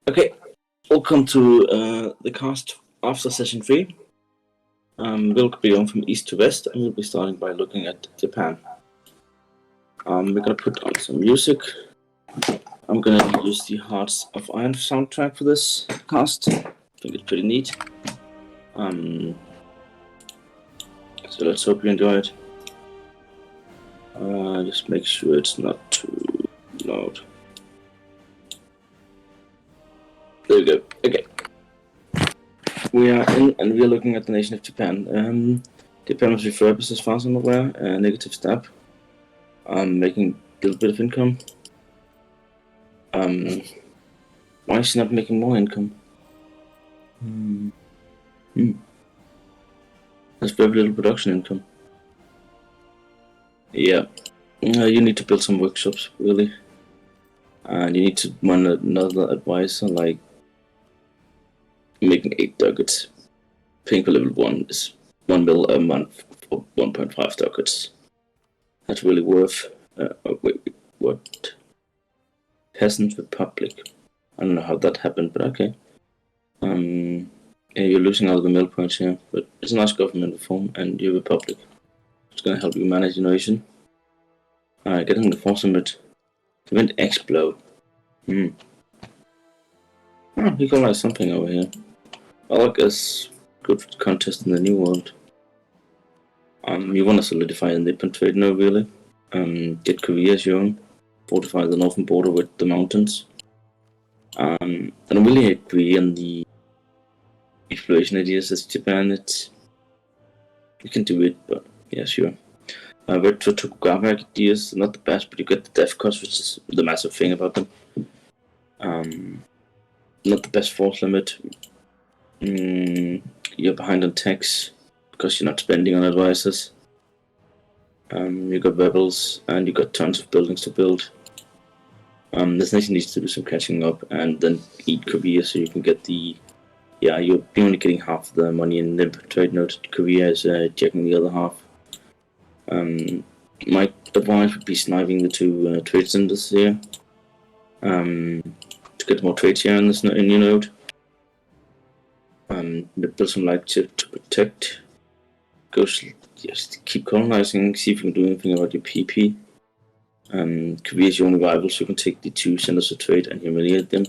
Okay, welcome to the cast after session 3. We'll be going from east to west, and we'll be starting by looking at Japan. We're gonna put on some music. I'm gonna use the Hearts of Iron soundtrack for this cast. I think it's pretty neat. So let's hope you enjoy it. Just make sure it's not too loud. There we go. Okay. We are in, and we are looking at the nation of Japan. Japan was refurbished, as far as I'm aware, a negative step. Making a little bit of income. Why is she not making more income? There's very little production income. Yeah. You need to build some workshops, really. And you need to run another advisor, like making 8 ducats. Paying for level 1 is 1 mil a month for 1.5 ducats. That's really worth. What? Peasant Republic. I don't know how that happened, but okay. Yeah, you're losing all the mill points here, but it's a nice government reform, and your republic. It's gonna help you manage your nation. Getting the force summit. Prevent explode. You got like something over here. I like this good contest in the New World. You want to solidify the Nippon trade now, really. Get Korea as your own. Fortify the northern border with the mountains. And I really agree on the exploration ideas as Japan. You can do it, but yeah, sure. Retro Tokugawa ideas, not the best, but you get the death cost, which is the massive thing about them. Not the best force limit. You're behind on tax because you're not spending on advisors. You got rebels, and you got tons of buildings to build. This nation needs to do some catching up, and then eat Korea so you can get the. Yeah, you're only getting half the money in the trade note. Korea is checking the other half. My advice would be sniping the 2 trade centers here to get more trade share in your node. Build some light chip to protect. Just keep colonizing, see if you can do anything about your PP. Korea is your only rival, so you can take the 2 centers of trade and humiliate them.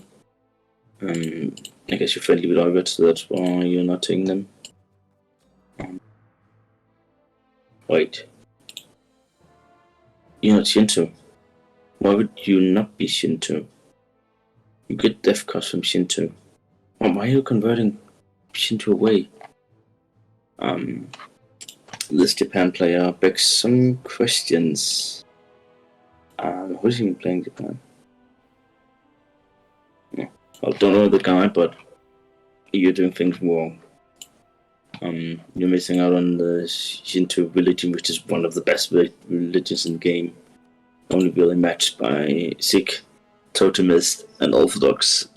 I guess you're friendly with Orbit, so that's why you're not taking them. Wait. You're not Shinto. Why would you not be Shinto? You get death cost from Shinto. Why are you converting Shinto away? This Japan player begs some questions. Who's even playing Japan? I don't know the guy, but you're doing things wrong. You're missing out on the Shinto religion, which is one of the best religions in the game. Only really matched by Sikh, Totemist, and Orthodox.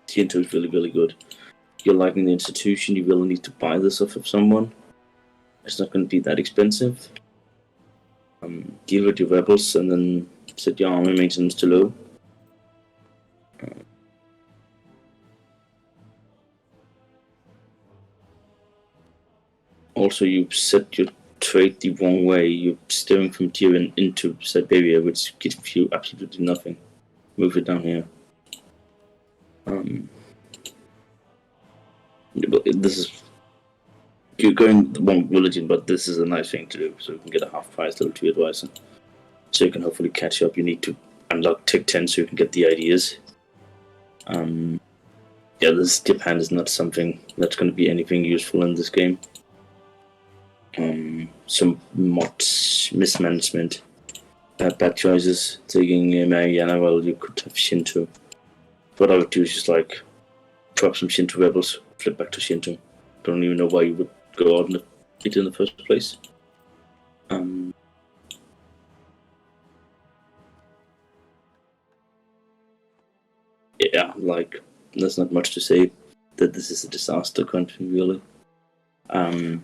Shinto is really, really good. You're liking the institution, you really need to buy this off of someone. It's not going to be that expensive. Deal with your rebels and then set your army maintenance to low. Also, you set your trade the wrong way. You're steering from Tyrian into Siberia, which gives you absolutely nothing. Move it down here. This is you're going the wrong religion, but this is a nice thing to do, so you can get a half price level 2 advisor. So you can hopefully catch up. You need to unlock Tech 10 so you can get the ideas. This Japan is not something that's going to be anything useful in this game. Some mods, mismanagement, bad choices, taking Mariana while you could have Shinto. What I would do is just like drop some Shinto rebels, flip back to Shinto. Don't even know why you would go out it in the first place. There's not much to say. That this is a disaster country, really. I'm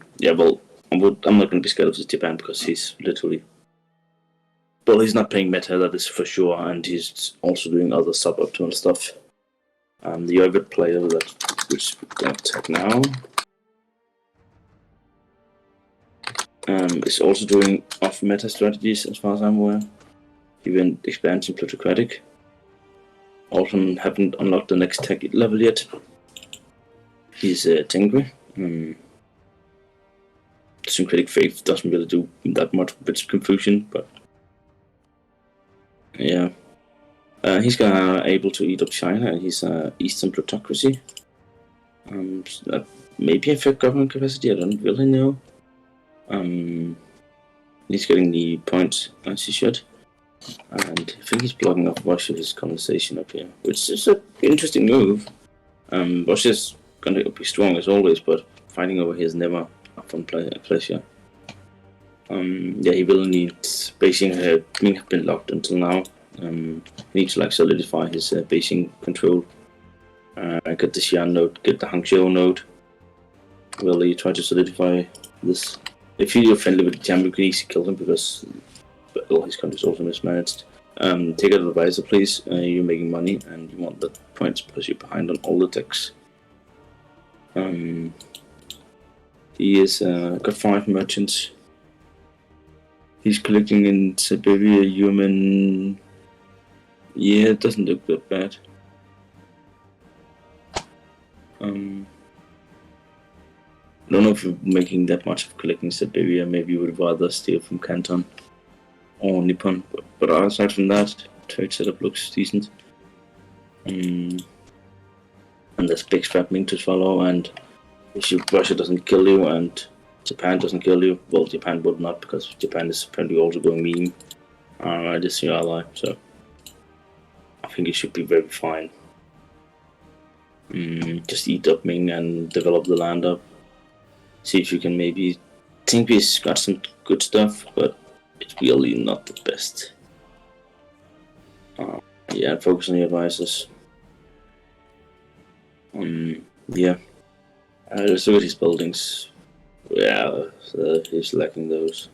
not going to be scared of this Japan because he's literally Well, he's not paying meta, that is for sure, and he's also doing other suboptimal stuff. The Ovid player which we're going to attack now is also doing off-meta strategies, as far as I'm aware. He went expansion plutocratic. Also haven't unlocked the next tech level yet. He's Tengri. Syncretic Faith doesn't really do that much with confusion, but yeah. He's gonna able to eat up China, and he's Eastern plutocracy. That maybe affect government capacity, I don't really know. He's getting the points as he should. And I think he's blocking off Russia's colonization up here, which is an interesting move. Russia's going to be strong as always, but fighting over here is never a fun pleasure. Yeah, he will need Beijing. Ming have been locked until now. He needs to solidify his Beijing control. Get the Xi'an node, get the Hangzhou node. Will he try to solidify this? If you're friendly with the Jam, you can easily kill him because all his countries also mismanaged. Take out advisor, please. You're making money and you want the points because you're behind on all the techs. He is got 5 merchants. He's collecting in Siberia, Yemen. Yeah, it doesn't look that bad. I don't know if you're making that much of collecting Siberia. Maybe you would rather steal from Canton or Nippon, but aside from that, trade setup looks decent. And there's big fat Ming to follow, and if Russia doesn't kill you and Japan doesn't kill you, well, Japan would not, because Japan is apparently also going meme. It is your ally, so I think it should be very fine. Just eat up Ming and develop the land up. See if you can maybe think he's got some good stuff, but it's really not the best. Yeah, focus on the advisors. Yeah. Let's look at his buildings. Yeah, so he's lacking those.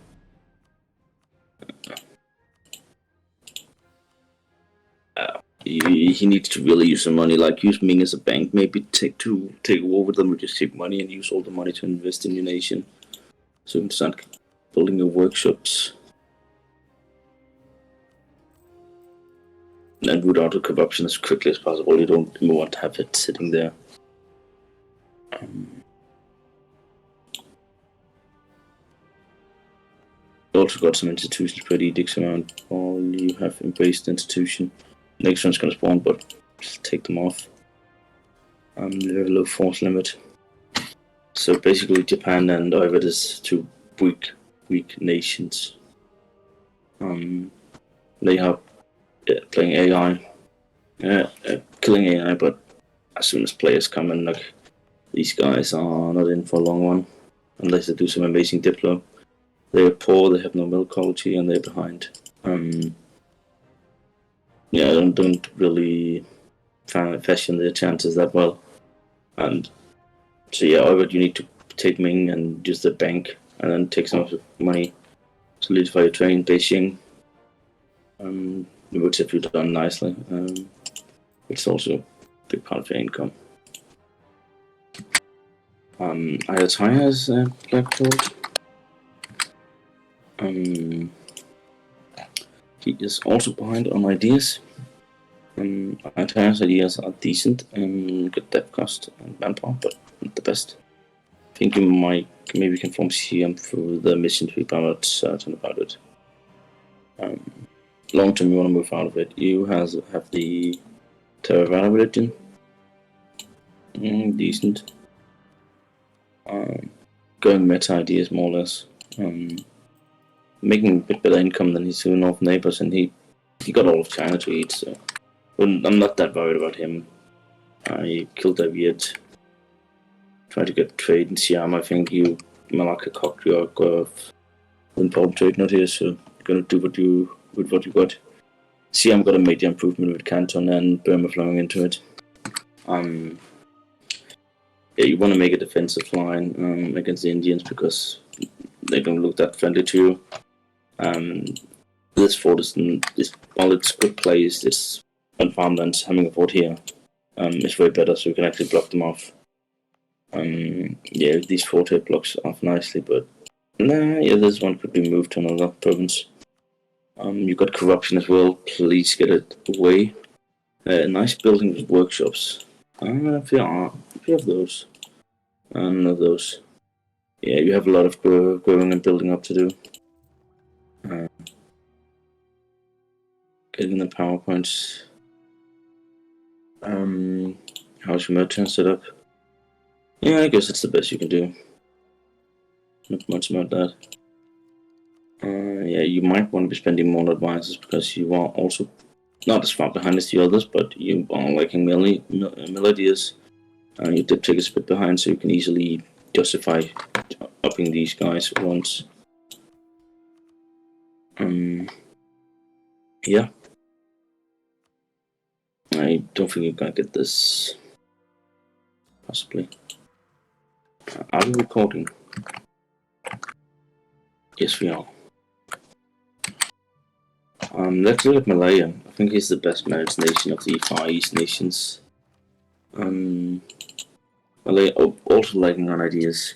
He needs to really use some money, use Ming as a bank, maybe take a war with them, or just take money and use all the money to invest in your nation. So you can start building your workshops. And root out the corruption as quickly as possible. You don't even want to have it sitting there. You also got some institutions pretty edicts around. All you have embraced institution. Next one's gonna spawn, but just take them off. Very low force limit. So basically, Japan and Ovid is 2 weak nations. They have playing AI, killing AI, but as soon as players come in, these guys are not in for a long one, unless they do some amazing diplo. They're poor, they have no milk quality, and they're behind. Yeah, don't really fashion their chances that well. And so yeah, Ovid, you need to take Ming and use the bank, and then take some of the money, solidify your trade in Beijing, which if you've done nicely. It's also a big part of your income. Ayatollah has Black Gold. He is also behind on ideas. Ayatollah's ideas are decent and good depth cost and manpower, but not the best. I think you might maybe can form CM through the mission tree, but I'm not certain about it. Long term, you want to move out of it. You have the Theravada religion. Decent. Going meta ideas more or less. Making a bit better income than his 2 north neighbors, and he got all of China to eat, so I'm not that worried about him. He killed a weird. Try to get trade in Siam. I think Malaka cocked your important trade not here, so you're gonna do with what you got. Siam got a major improvement with Canton and Burma flowing into it. Yeah, you want to make a defensive line against the Indians because they don't look that friendly to you. this fort while it's good place, it's on farmlands. Having a fort here is way better, so you can actually block them off. Yeah, these fort here blocks off nicely, but yeah, this one could be moved to another province. You got corruption as well. Please get it away. Nice building with workshops. If you have those, none of those. Yeah, you have a lot of growing and building up to do. Getting the PowerPoints. How's your merchant set up? Yeah, I guess it's the best you can do. Not much about that. Yeah, you might want to be spending more on advisors because you are also not as far behind as the others, but you are lacking melodies. Your diptych is a bit behind, so you can easily justify upping these guys at once. Yeah. I don't think you're gonna get this. Possibly. Are we recording? Yes, we are. Let's look at Malaya. I think he's the best managed nation of the Far East nations. Malaya also lacking on ideas.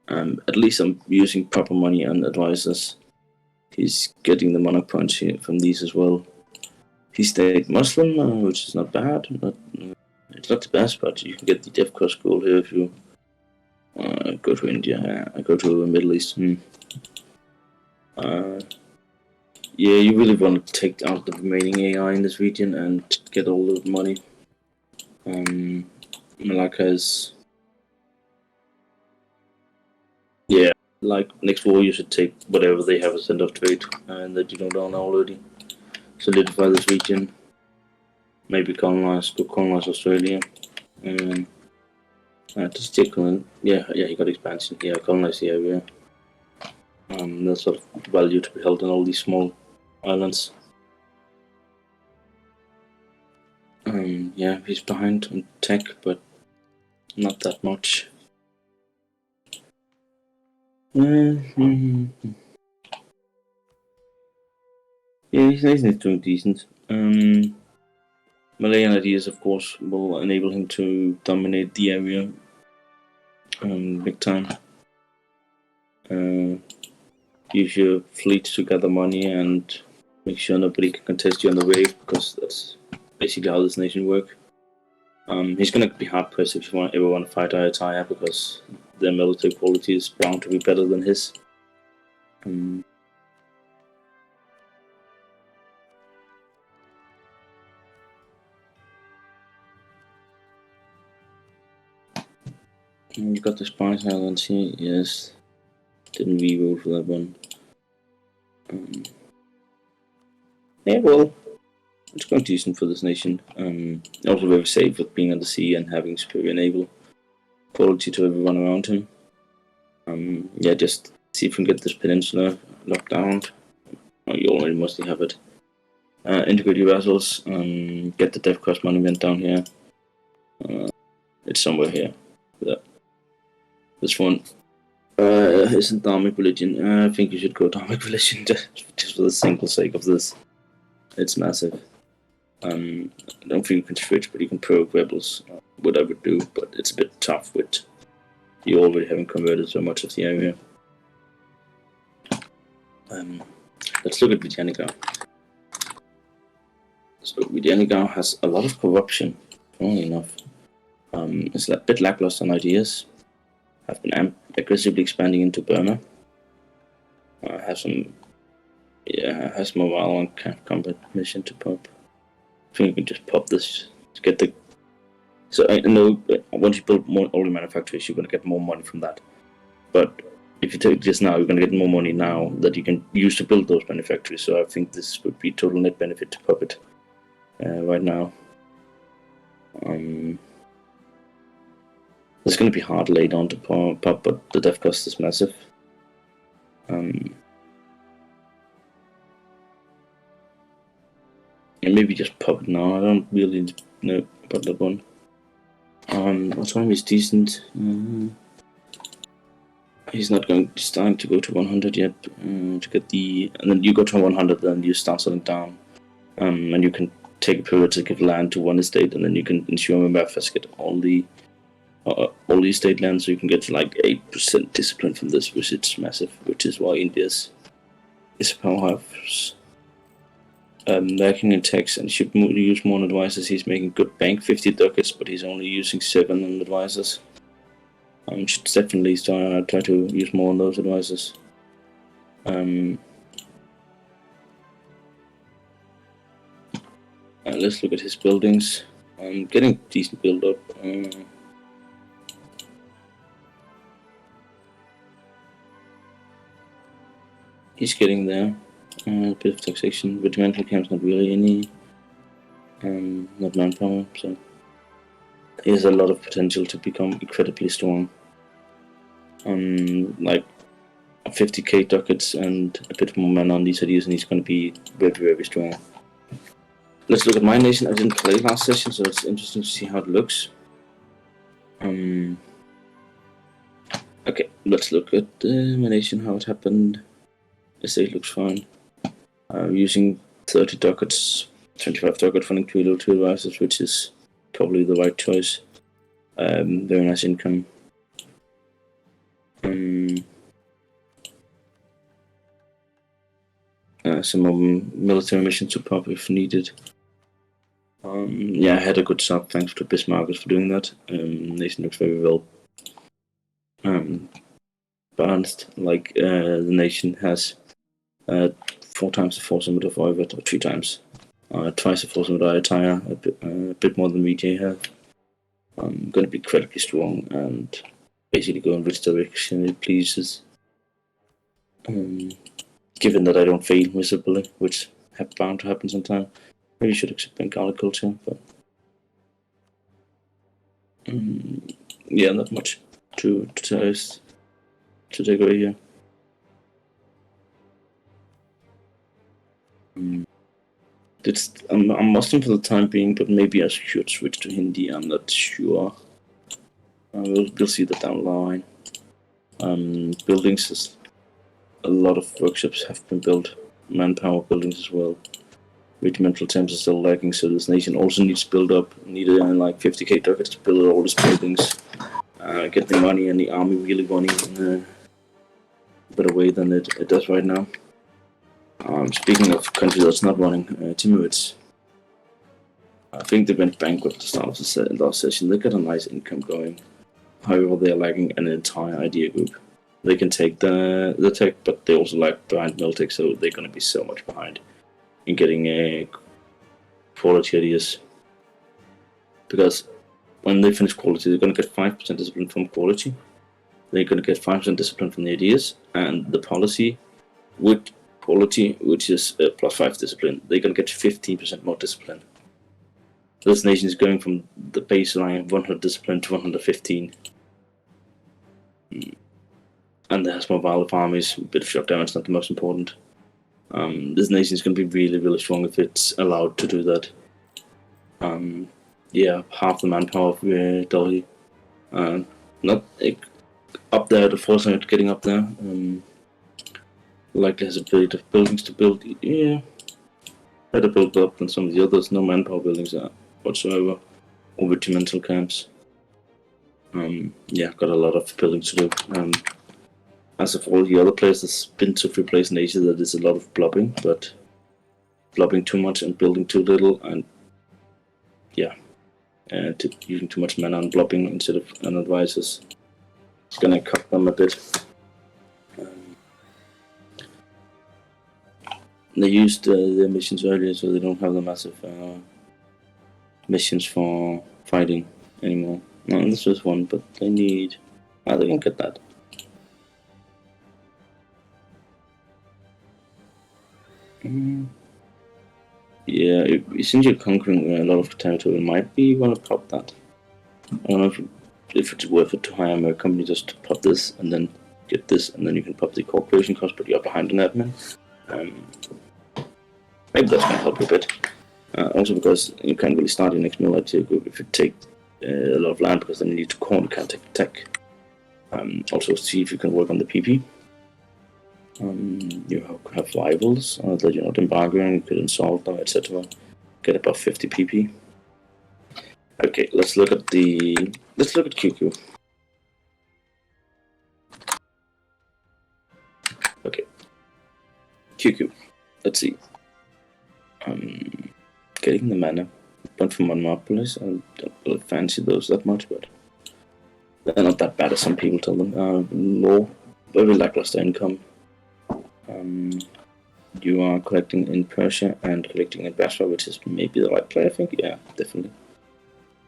At least I'm using proper money and advisors. He's getting the monarch points here from these as well. He stayed Muslim, which is not bad. It's not the best, but you can get the DEFCON school here if you go to India. Go to the Middle East. Yeah, you really want to take out the remaining AI in this region and get all the money. Malacca is... Yeah, like next war you should take whatever they have as end of trade and that you don't own already. Solidify this region. Maybe go colonize Australia. Just take yeah, you got expansion. Yeah, colonize the area. There's sort of value to be held in all these small islands. Yeah, he's behind on tech, but not that much. Yeah, he's doing decent. Malayan ideas, of course, will enable him to dominate the area big time. Use your fleet to gather money and make sure nobody can contest you on the wave, because that's basically how this nation works. He's going to be hard pressed if you ever want to fight Ayatollah, because their military quality is bound to be better than his. You got the Spice Islands here, yes. Didn't re-roll for that one. Yeah, well, it's going decent for this nation. Also very safe with being on the sea and having superior naval quality to everyone around him. Yeah, just see if we can get this peninsula locked down. Oh, you already mostly have it. Integrate your vessels. Get the DEFCON monument down here. It's somewhere here. Yeah. This one isn't Dharmic religion. I think you should go Dharmic religion just for the simple sake of this. It's massive. I don't think you can switch, but you can probe rebels. What I would do, but it's a bit tough with you already having converted so much of the area. Let's look at Vidyanica. So Vidyanica has a lot of corruption, funnily enough. It's a bit lackluster on ideas. Have been aggressively expanding into Burma. Has mobile and combat mission to pop. I think you can just pop this to get the. So I know once you build more older manufacturers, you're going to get more money from that. But if you take this now, you're going to get more money now that you can use to build those manufacturers. So I think this would be total net benefit to pop it right now. It's going to be hard laid on to pop, but the dev cost is massive. And maybe just pop it now. I don't really know about that one. Autonomy is decent. He's not starting to go to 100 yet to get the, and then you go to 100, then you start selling down, and you can take a period to give land to one estate, and then you can ensure Memphis get all the estate land, so you can get like 8% discipline from this, which is massive, which is why India's is a powerhouse. Lacking in tax and should use more on advisors. He's making good bank, 50 ducats, but he's only using 7 on advisors. Should definitely try to use more on those advisors. Let's look at his buildings. Getting decent build up. He's getting there. A bit of taxation. Regimental camps, not really any. Not manpower, so he has a lot of potential to become incredibly strong. Like 50k ducats and a bit more mana on these ideas, and he's going to be very, very strong. Let's look at my nation. I didn't play last session, so it's interesting to see how it looks. Okay, let's look at my nation, how it happened. Estate looks fine. Using 30 ducats, 25 ducat funding to 2 advisors, which is probably the right choice. Very nice income. Some more military missions to pop if needed. Yeah, I had a good job, thanks to Bismarck for doing that. Nation looks very well balanced. Like the nation has 4 times the force limit of Oivet, or 3 times. Twice the force limit of Ayataya, a bit more than VJ have. I'm going to be incredibly strong and basically go in which direction it pleases. Given that I don't fail miserably, which have bound to happen sometime. Maybe should accept Bengali culture, but yeah, not much to take away here. I'm Muslim for the time being, but maybe I should switch to Hindi. I'm not sure. We'll see that down the line. Buildings, a lot of workshops have been built. Manpower buildings as well. Regimental temps are still lacking, so this nation also needs to build up. Needed like 50k ducats to build all these buildings. Get the money and the army really running in a better way than it does right now. Speaking of countries that's not running, Timurid, I think they went bankrupt at the start of the last session. They got a nice income going. However, they're lacking an entire idea group. They can take the tech, but they also lag behind Miltech, so they're going to be so much behind in getting quality ideas. Because when they finish quality, they're going to get 5% discipline from quality. They're going to get 5% discipline from the ideas, and the policy with quality, which is plus 5 discipline, they're going to get 15% more discipline. This nation is going from the baseline 100 discipline to 115. And it has more violent armies, a bit of shock damage, not the most important. This nation is going to be really, really strong if it's allowed to do that. Yeah, half the manpower of Delhi. Not up there, the force not getting up there. Likely has a bit of buildings to build. Yeah, better build up than some of the others. No manpower buildings there whatsoever. Or regimental camps. Yeah, got a lot of buildings to do. As of all the other players, there's been 2-3 places in Asia that is a lot of blobbing, but blobbing too much and building too little, and yeah, using too much mana on blobbing instead of on advisors. It's gonna cut them a bit. They used their missions earlier, so they don't have the massive missions for fighting anymore. No, this was one, but they need. They can get that. Yeah, since you're conquering a lot of territory, might be you want to pop that. I don't know if it's worth it to hire a company just to pop this and then get this, and then you can pop the corporation cost, but you're behind on admin. Maybe that's going to help you a bit. Also because you can't really start your next military group if you take a lot of land, because then you need to corner, you can't take tech. Also see if you can work on the PP. You have rivals that you're not embargoing, you could insult them, etc. Get above 50 PP. Okay, let's look at QQ. Okay, QQ. Let's see. Getting the mana. But from Monopolies, I don't really fancy those that much, but they're not that bad as some people tell them. Low, very lackluster income. You are collecting in Persia and collecting in Basra, which is maybe the right play, I think. Yeah, definitely.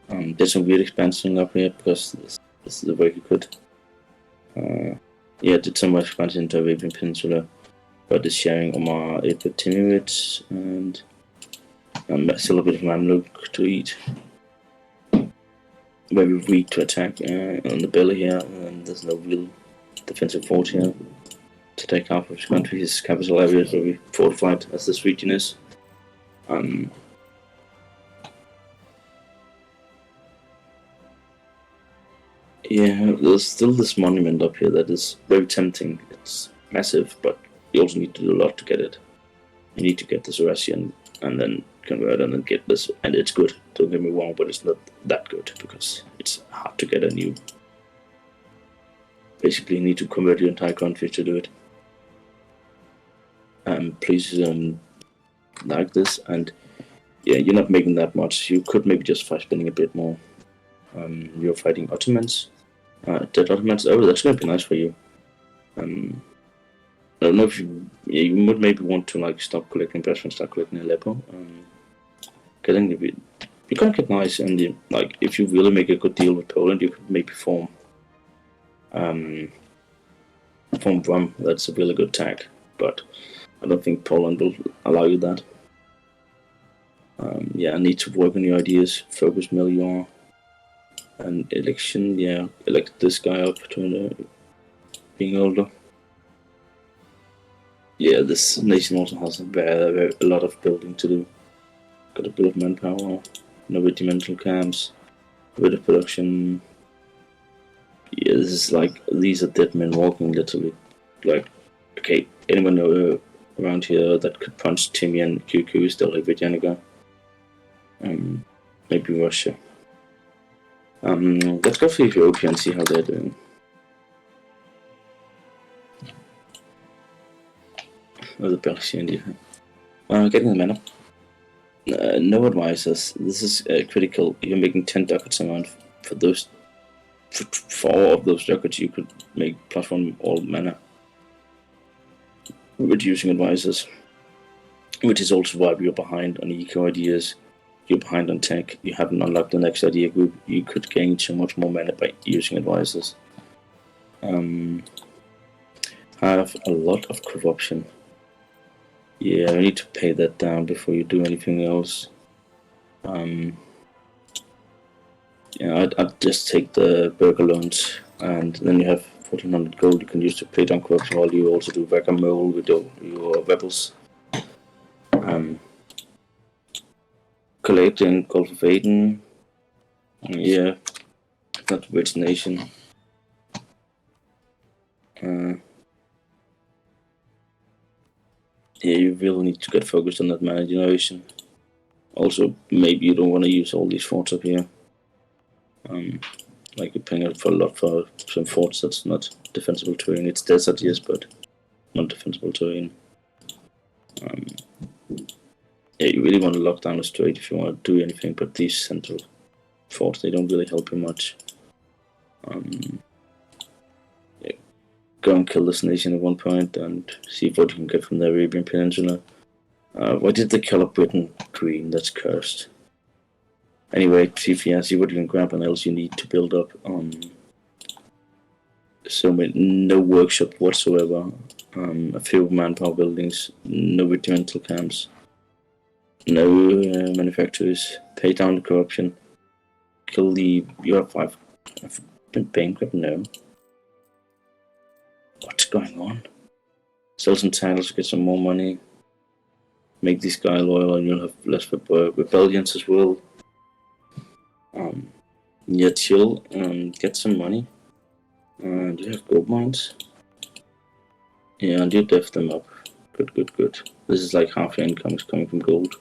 There's some weird expansion up here because this is the way you could. Yeah, did some more expansion into Arabian Peninsula, but is sharing Omar with Timurids and still a bit of Mamluk to eat. Very weak to attack on the belly here, and there's no real defensive fort here to take half of his country. His capital area is very fortified as this region is. Yeah, there's still this monument up here that is very tempting. It's massive, but you also need to do a lot to get it. You need to get the Saracen and then convert and then get this, and it's good, don't get me wrong, but it's not that good because it's hard to get a new. Basically, you need to convert your entire country to do it. Please like this, and yeah, you're not making that much. You could maybe justify spending a bit more. You're fighting Ottomans. Dead Ottomans. Oh, that's gonna be nice for you. I don't know if you would maybe want to like stop collecting Basra and start collecting Aleppo. Getting you can get nice, and like if you really make a good deal with Poland, you could maybe form Brum. That's a really good tag, but I don't think Poland will allow you that. Yeah, I need to work on your ideas. Focus Melior and election. Yeah, elect this guy up to being older. Yeah, this nation also has a lot of building to do. Got a bit of manpower, no regimental camps, a bit of production. Yeah, this is like, these are dead men walking, literally. Like, okay, anyone know around here that could punch Timmy and QQ still like Vidyanica? Maybe Russia. Let's go for Ethiopia and see how they're doing. Oh, the Persian, yeah. Getting the mana. No advisors. This is critical. You're making 10 ducats a month. For those, for all of those ducats, you could make +1 all mana. Reducing advisors, which is also why you're behind on eco ideas. You're behind on tech. You haven't unlocked the next idea group. You could gain so much more mana by using advisors. Have a lot of corruption. Yeah, I need to pay that down before you do anything else. Yeah, I'd just take the burger loans, and then you have 1400 gold you can use to pay down corruption while you also do whack-a-mole with your rebels. Collecting Gulf of Aden. Yeah, not a rich nation. Yeah, you really need to get focused on that mana generation. Also, maybe you don't want to use all these forts up here. Like you're paying for a lot for some forts that's not defensible terrain. It's desert, yes, but not defensible terrain. Yeah, you really want to lock down the strait if you want to do anything, but these central forts, they don't really help you much. Yeah, go and kill this nation at one point and see what you can get from the Arabian Peninsula. Why did they color Britain green? That's cursed. Anyway, see what you can grab and else you need to build up. So no workshop whatsoever. A few manpower buildings, no regimental camps, no manufacturers. Pay down the corruption. Kill the. You have 5. I've been bankrupt. No. What's going on? Sell some titles to get some more money. Make this guy loyal, and you'll have less rebellions as well. Yeah, chill and get some money. And you have gold mines. Yeah, and you def them up. Good. This is like half your income is coming from gold.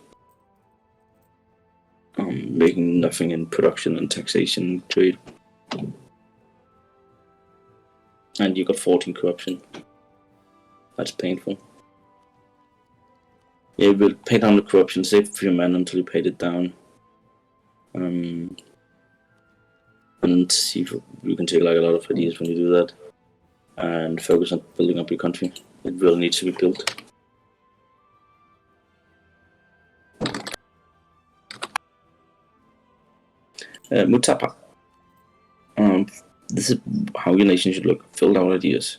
Making nothing in production and taxation trade. And you got 14 corruption. That's painful. Yeah, we'll pay down the corruption, save a few men until you paid it down. And see if you can take like a lot of ideas when you do that. And focus on building up your country. It really needs to be built. Mutapa. This is how your nation should look. Filled out ideas.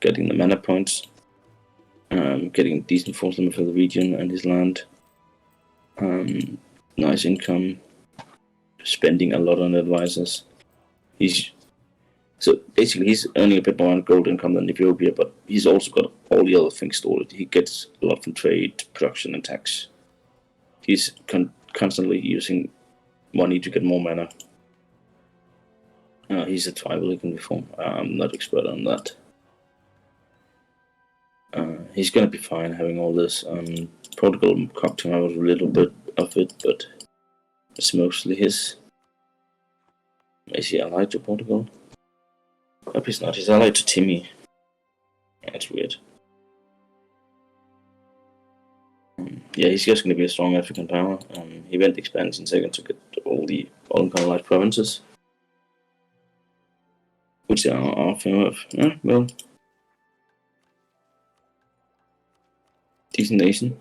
Getting the mana points. Getting decent force limit for the region and his land. Nice income. Spending a lot on advisors. So basically he's earning a bit more on gold income than Ethiopia, but he's also got all the other things stored. He gets a lot from trade, production, and tax. He's constantly using money to get more mana. He's a tribal, he can reform. I'm not expert on that. He's gonna be fine having all this. Portugal cocked him out a little bit of it, but it's mostly his. Is he allied to Portugal? Nope, he's not. He's allied to Timmy. That's weird. Yeah, he's just going to be a strong African power. He went expansion second to get all the uncolonized provinces, which are fair of. Yeah, well, decent nation.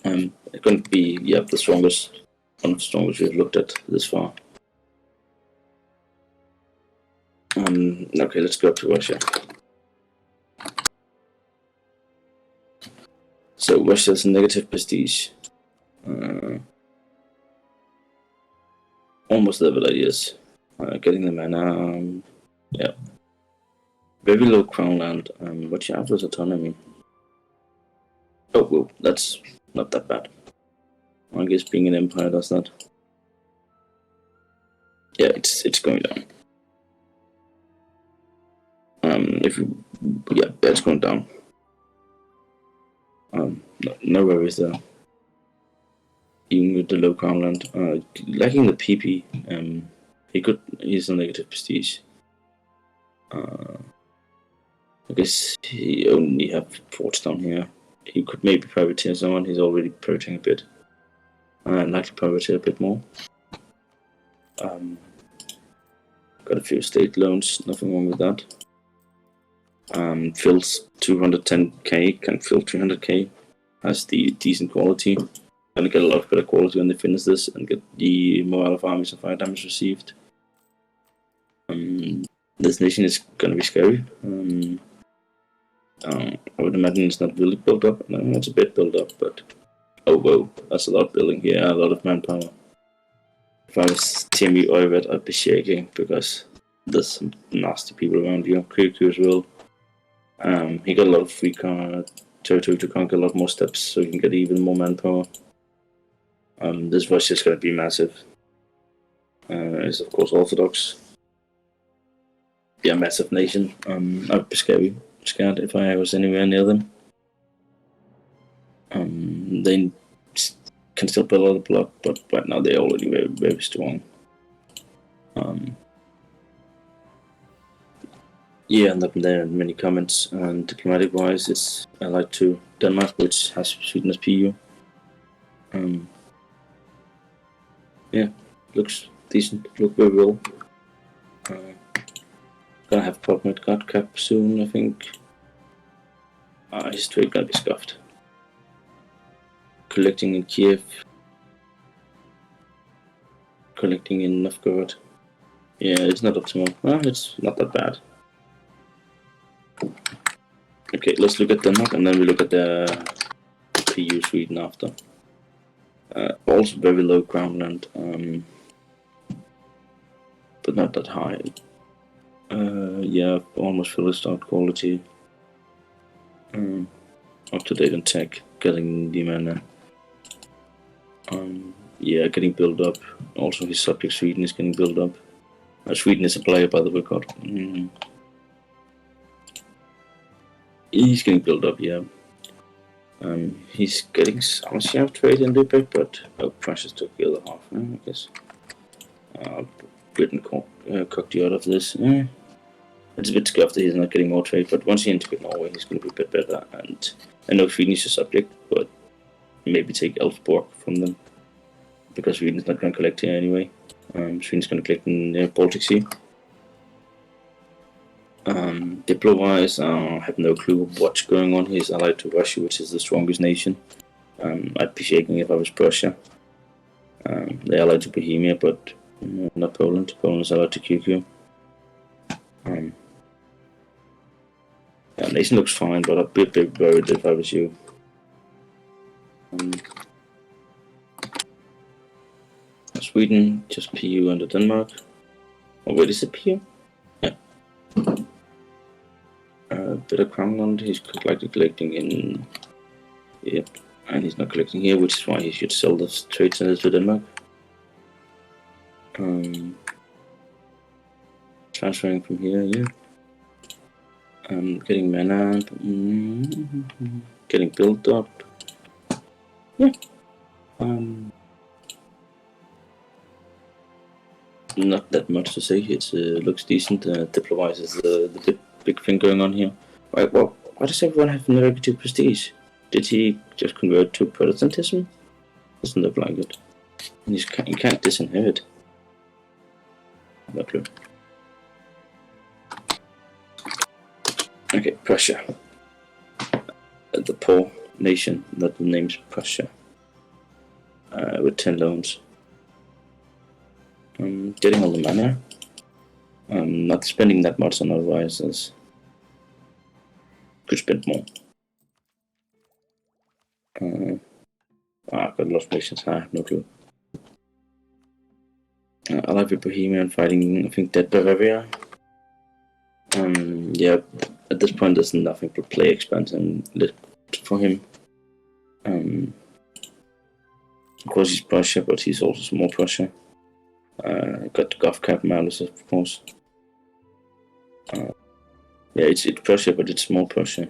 It's going to be the strongest, one of the strongest we've looked at this far. Okay, let's go up to Russia. So Russia's negative prestige. Almost level ideas. Getting the mana. Yeah. Very low crown land. What you have is autonomy. Oh, well, that's not that bad. I guess being an empire does that. Yeah, it's going down. It's going down. No worries there. Even with the low crown land, lacking the PP, he's a negative prestige. I guess he only have forts down here. He could maybe privateer someone. He's already privateering a bit. Likely privateer a bit more. Got a few state loans. Nothing wrong with that. Fills 210k, can fill 300k. Has the decent quality. Gonna get a lot of better quality when they finish this and get the morale of armies and fire damage received. This nation is gonna be scary. I would imagine it's not really built up. No, it's a bit built up, but oh whoa, that's a lot of building here, a lot of manpower. If I was Timmy Oyvet, I'd be shaking because there's some nasty people around you. Kriku as well. He got a lot of free territory to conquer, a lot more steps, so he can get even more manpower. This was just going to be massive. It's of course Orthodox. Yeah, massive nation. I'd be scared if I was anywhere near them. They can still build a lot of blood, but right now they're already very, very strong. And there are many comments. Diplomatic wise, it's allied to Denmark, which has Sweden as PU. Looks decent. Look very well. Gonna have a problem with God Cap soon, I think. His trade gonna be scuffed. Collecting in Kiev. Collecting in Novgorod. Yeah, it's not optimal. Well, it's not that bad. Okay, let's look at Denmark and then we look at the PU Sweden after. Also very low crown land, but not that high. Almost fully stocked quality. Up to date on tech, getting the mana. Getting built up. Also his subject Sweden is getting built up. Sweden is a player, by the way, God. He's getting built up, yeah. He's getting some share of trade in Lübeck, but Prussia's took the other half, I guess. Britain cocked the out of this. It's a bit scuffed that he's not getting more trade, but once he integrates Norway, he's going to be a bit better. And I know Sweden is a subject, but maybe take Elfsborg from them, because Sweden's not going to collect here anyway. Sweden's going to collect in the Baltic Sea. Diplo-wise, I have no clue what's going on. He's allied to Russia, which is the strongest nation. I'd be shaking if I was Prussia. They're allied to Bohemia, but not Poland. Poland's allied to QQ. Nation looks fine, but I'd be a bit worried if I was you. Sweden, just PU under Denmark. Oh wait, is it PU? Yeah. Bit of Crownland, he's likely collecting in... Yep, and he's not collecting here, which is why he should sell the trade centers to Denmark. Transferring from here, yeah. Getting mana, getting built up. Yeah. Not that much to say. It looks decent. Diplo-wise is the big thing going on here. Right, well, why does everyone have negative prestige? Did he just convert to Protestantism? Doesn't look like it. And you can't disinherit. No clue. Okay, Prussia. The poor nation that the name's Prussia. With 10 loans. Getting all the mana. Not spending that much on advisors. Could spend more. I've got a lot of nations. I have no clue. I like the Bohemia fighting, I think, Dead Bavaria. Yeah, at this point there's nothing but play expansion for him. Of course he's Prussia, but he's also small Prussia. Got the Gulf Cap Malus, of course. Yeah, it's Prussia, but it's small Prussia.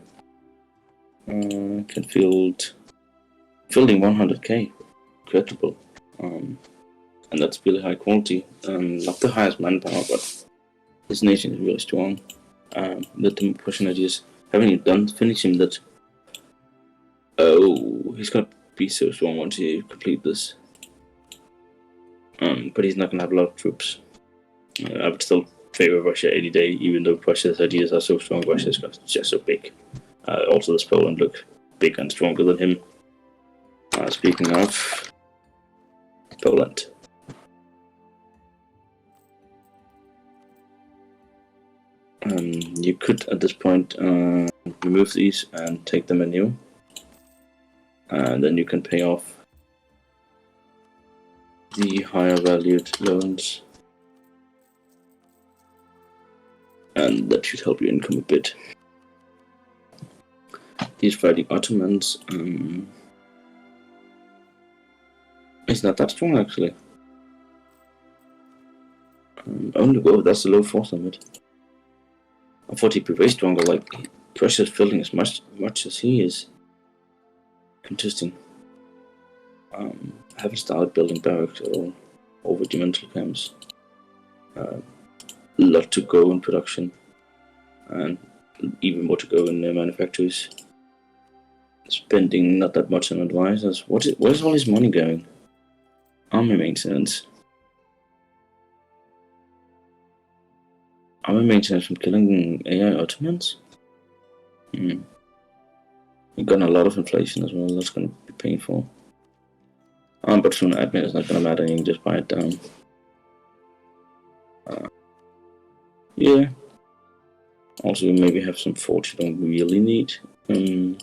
Can fielding 100k, incredible. And that's really high quality. Not the highest manpower, but this nation is really strong. Let the question is, haven't you done finishing that? Oh, he's gonna be so strong once he complete this. But he's not gonna have a lot of troops. I would still favor Russia any day, even though Prussia's ideas are so strong. Russia's just so big. Also, does Poland look big and stronger than him? Speaking of Poland. You could, at this point, remove these and take them anew. And then you can pay off the higher valued loans. And that should help your income a bit. He's fighting Ottomans. He's not that strong, actually. Only that's the low force limit. I thought he'd be way stronger, like Prussia's filling as much as he is. Interesting. I haven't started building barracks at all over the mental camps. A lot to go in production, and even more to go in manufactories. Spending not that much on advisors. Where's all his money going? Army maintenance. Army maintenance from killing AI Ottomans? You've got a lot of inflation as well, that's going to be painful. But soon admin is not going to matter, you can just buy it down. Yeah. Also, you maybe have some forts you don't really need. Maybe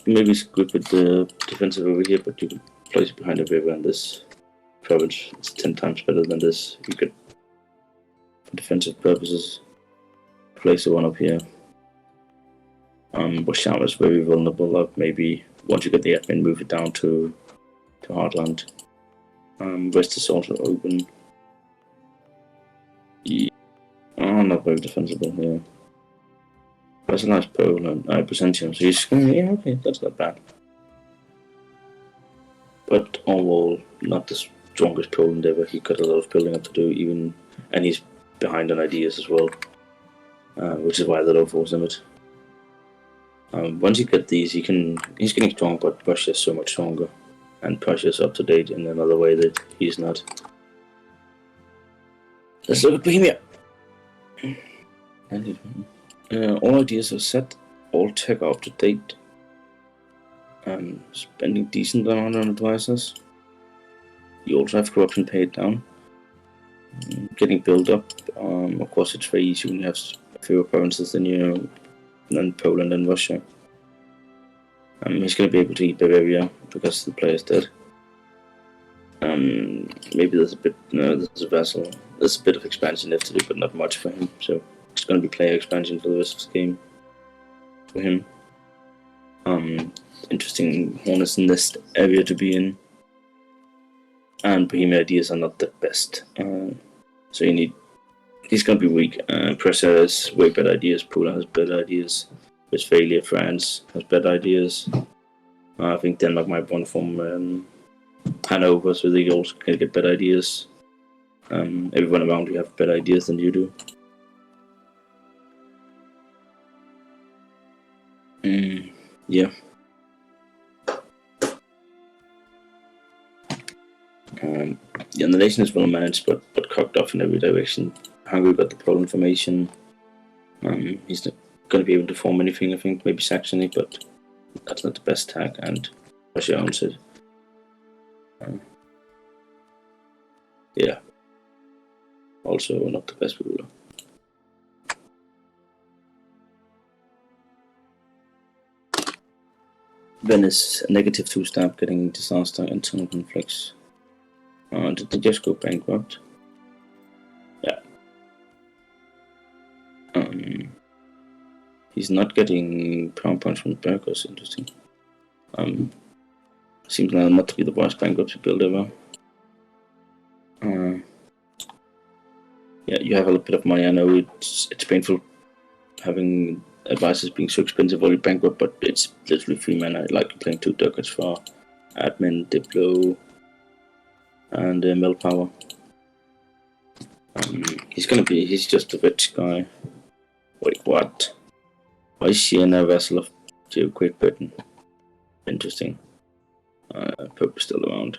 it's good with the defensive over here, but you can place it behind the river, and this province is 10 times better than this. You could, for defensive purposes, place the one up here. Bosham is very vulnerable. Maybe once you get the admin, move it down to Heartland. West is also open. Yeah. Oh, not very defensible, yeah. That's a nice pole, and I present him, so he's, yeah, okay, that's not bad. But overall, not the strongest pole endeavor. He got a lot of building up to do, and he's behind on ideas as well, which is why the low force limit. Once you get these, he's getting strong, but Russia's so much stronger, and Prussia's up to date in another way that he's not. Let's look at Bohemia. All ideas are set, all tech are up to date. Spending decent amount on advisors. You also have corruption paid down. Getting built up. Of course, it's very easy when you have fewer provinces than Poland and Russia. He's going to be able to eat Bavaria because the player's dead. Maybe there's a vassal. There's a bit of expansion left to do, but not much for him. So it's going to be player expansion for the rest of the game for him. Interesting Hornet's Nest area to be in. And Bohemia ideas are not the best. So he's going to be weak. Prussia has way better ideas. Poland has better ideas. Westphalia, France has better ideas. I think Denmark might want from Hanover, so they also can get better ideas. Everyone around you have better ideas than you do. Yeah. The nation is well managed, but cocked off in every direction. Hungary got the pole information. He's not going to be able to form anything, I think. Maybe Saxony, but that's not the best tag, and Russia owns it. Yeah. Also not the best ruler. Venice, a negative 2-star, getting disaster, internal conflicts. Did they just go bankrupt? Yeah. He's not getting pound points from the bankers. Interesting. Seems like not to be the worst bankruptcy build ever. Yeah, you have a little bit of money. I know it's painful having advisors being so expensive while you're bankrupt, but it's literally free mana. Like playing 2 ducats for admin, Diplo, and mill power. He's just a rich guy. Wait, what? Why is Siena a vassal of Great Britain? Interesting. Pope is still around.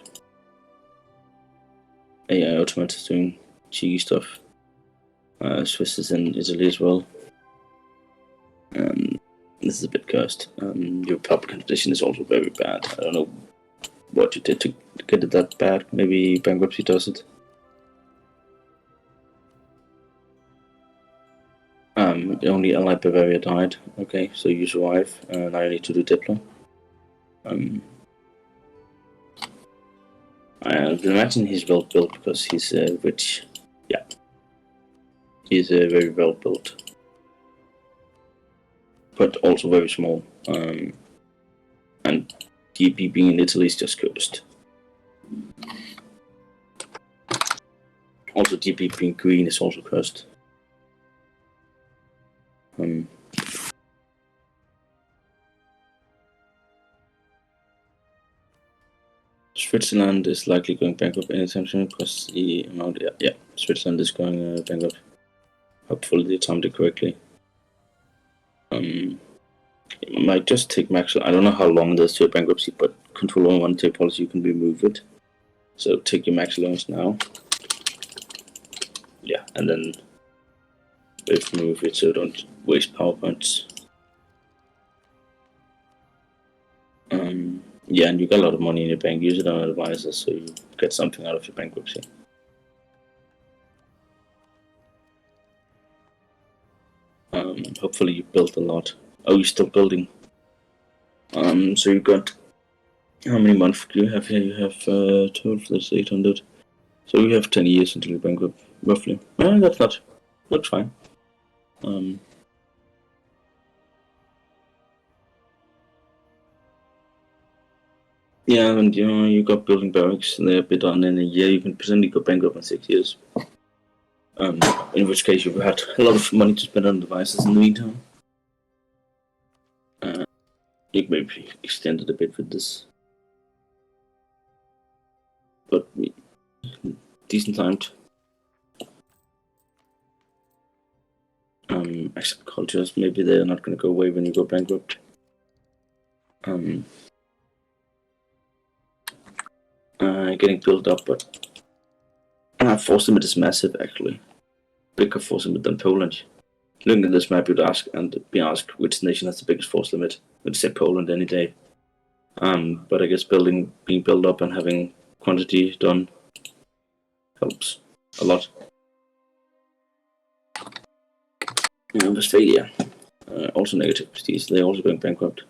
AI Ottoman is doing cheeky stuff. Swiss is in Italy as well. This is a bit cursed. Your Republican position is also very bad. I don't know what you did to get it that bad. Maybe bankruptcy does it. Only allied Bavaria died. Okay, so you survive. Now you need to do Diplo. I imagine he's well built because he's rich. Yeah. He's very well built. But also very small. And DP being in Italy is just cursed. Also, DP being green is also cursed. Switzerland is likely going bankrupt anytime soon because the amount. Yeah, Switzerland is going bankrupt. Hopefully, they timed it correctly. It might just take max. I don't know how long there's to a bankruptcy, but control on monetary policy, you can remove it. So take your max loans now. Yeah, and then remove it so don't waste power points. Yeah, and you got a lot of money in your bank. Use it on advisors so you get something out of your bankruptcy. Hopefully you built a lot. Oh, you're still building. So you got, how many months do you have here? You have 12, that's 800. So you have 10 years until you bankrupt, roughly. That's fine. Yeah, and you got building barracks, and they're a bit on in a year. You can potentially go bankrupt in 6 years. In which case you've had a lot of money to spend on devices in the meantime. You can maybe extend it a bit with this, but decent timed. Except cultures, maybe they're not going to go away when you go bankrupt. Getting built up, but force limit is massive actually. Bigger force limit than Poland. Looking at this map, you'd be asked which nation has the biggest force limit. I'd say Poland any day. But I guess being built up and having quantity done helps a lot. Westphalia, also negative prestige. They're also going bankrupt.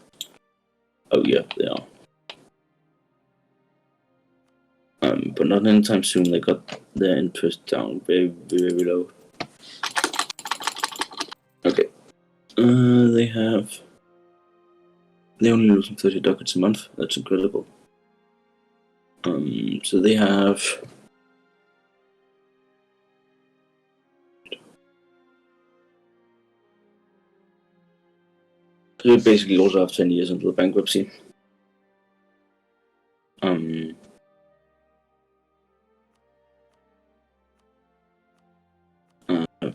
Oh yeah, they are. But not anytime soon. They got their interest down very, very low. Okay. They're only losing 30 ducats a month. That's incredible. So they have. So they basically also have 10 years until bankruptcy.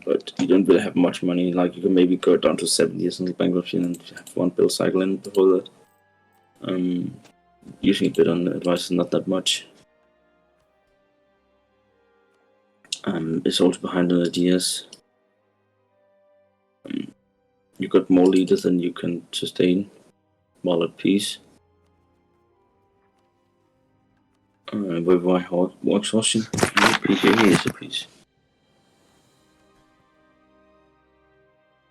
But you don't really have much money. Like you can maybe go down to 7 years until bankruptcy and have one bill cycle in before that. Using a bit on advice is not that much. It's also behind on ideas. You got more leaders than you can sustain while at peace. With war exhaustion. Here is a peace.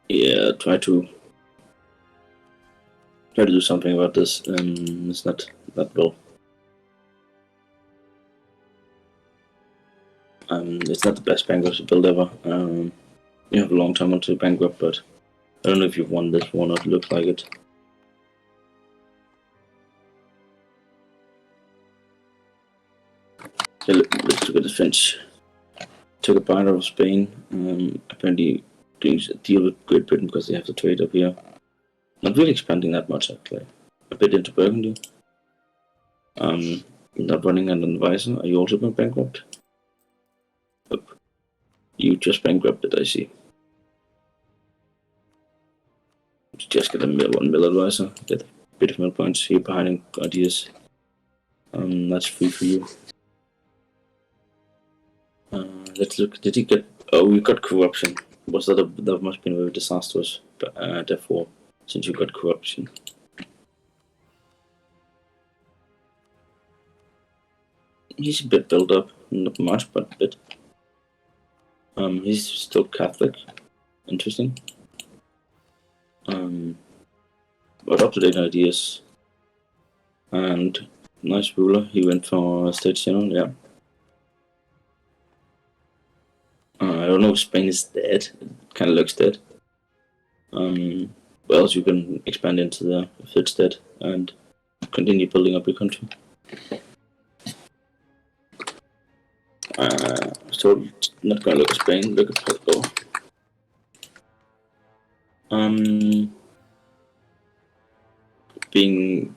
Yeah, try to do something about this. It's not that well. It's not the best bankruptcy build ever. You have a long time until bankrupt, but I don't know if you've won this one or it looks like it. Okay, let's look at the French. Took a bite out of Spain. Apparently doing a deal with Great Britain because they have the trade up here. Not really expanding that much actually. A bit into Burgundy. Not running an advisor. Are you also going bankrupt? Oh, you just bankrupted, I see. Just get a 1 mil advisor. Get a bit of mill points here behind ideas. That's free for you. Let's look. Did he get? Oh, you got corruption. Was that that must have been very disastrous. Therefore, since you got corruption. He's a bit built up, not much, but a bit. He's still Catholic. Interesting. But up-to-date ideas. And nice ruler. He went for States General, yeah. I don't know if Spain is dead. It kind of looks dead. Well, you can expand into the if it's dead and continue building up your country. So not gonna look at Spain. Look at Portugal. Being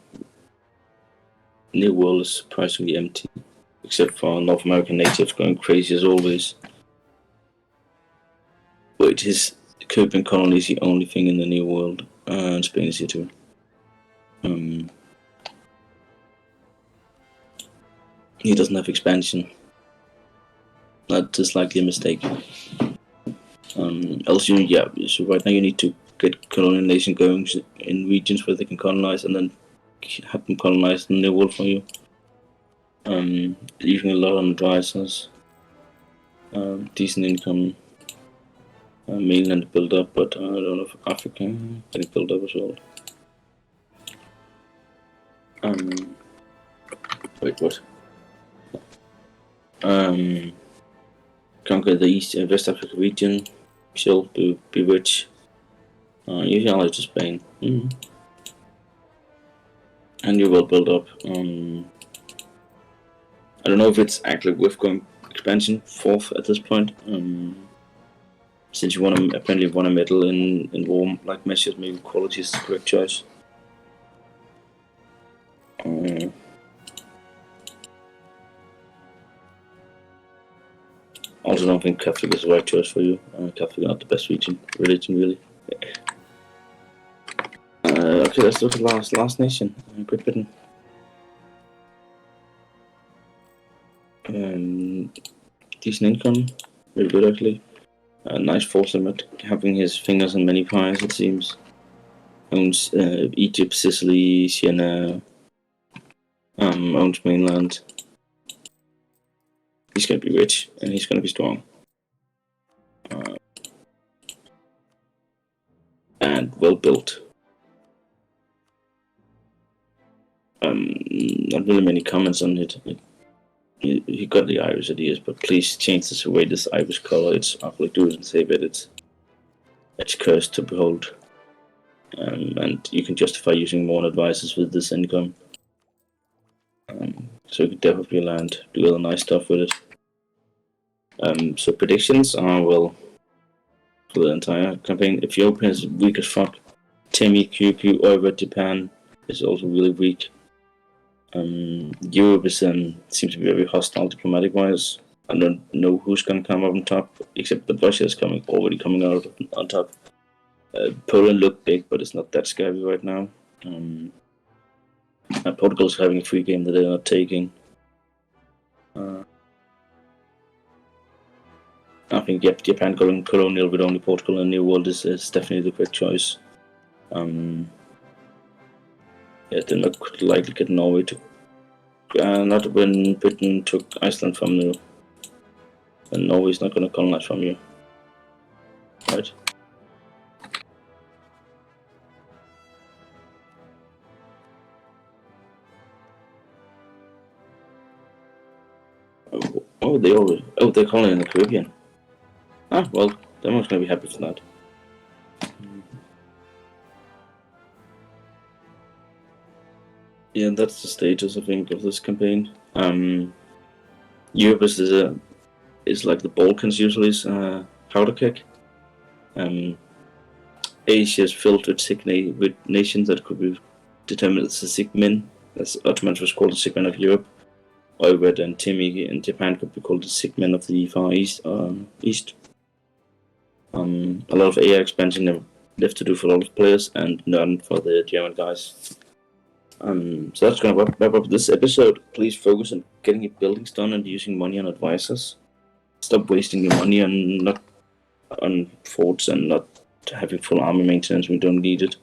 New World is surprisingly empty, except for North American natives going crazy as always. But his Caribbean colony is the only thing in the New World, and Spain is here too. He doesn't have expansion. That is likely a mistake. Else, so right now you need to get colonization going in regions where they can colonize, and then have them colonize the New World for you. Using a lot on advisors. Decent income. Mainland build up, but I don't know if Africa getting built up as well. Wait, what? Conquer the East and West Africa region. Chill, be rich. Use allies to Spain. And you will build up. I don't know if it's actually worth going expansion fourth at this point. since you apparently won a medal in war like measures, maybe quality is the correct choice. Also don't think Catholic is the right choice for you. Catholic is not the best religion really. Okay, let's look at last nation, Great Britain. Decent income, very good actually. Nice force limit, having his fingers in many pies it seems. Owns Egypt, Sicily, Siena, owns mainland. He's going to be rich and he's going to be strong. And well built. Not really many comments on it. He got the Irish ideas, but please change this away. This Irish color, it's ugly. Do it and save it. It's cursed to behold. And you can justify using more advisors with this income. So you could definitely land, do other nice stuff with it. So predictions are, well, for the entire campaign, Ethiopia is weak as fuck. Timmy, QQ, over Japan is also really weak. Europe is seems to be very hostile diplomatic wise. I don't know who's going to come up on top, except that Russia is already coming out on top. Poland looked big, but it's not that scary right now. Portugal's having a free game that they're not taking. I think Japan going colonial with only Portugal and New World is definitely the correct choice. They're not likely get Norway to. Not when Britain took Iceland from you. And Norway's not going to colonize from you. Right? They're colonizing in the Caribbean. Well, they're not going to be happy for that. Yeah, that's the status, I think, of this campaign. Europe is like the Balkans usually is powder keg. Asia is filled with nations that could be determined as the sick men. As Ottomans was called the sick men of Europe. Over and Timmy in Japan could be called the sick men of the Far East. A lot of AI expansion left to do for a lot of players and none for the German guys. So that's going to wrap up this episode. Please focus on getting your buildings done and using money on advisors. Stop wasting your money on forts and not having full army maintenance when you don't need it.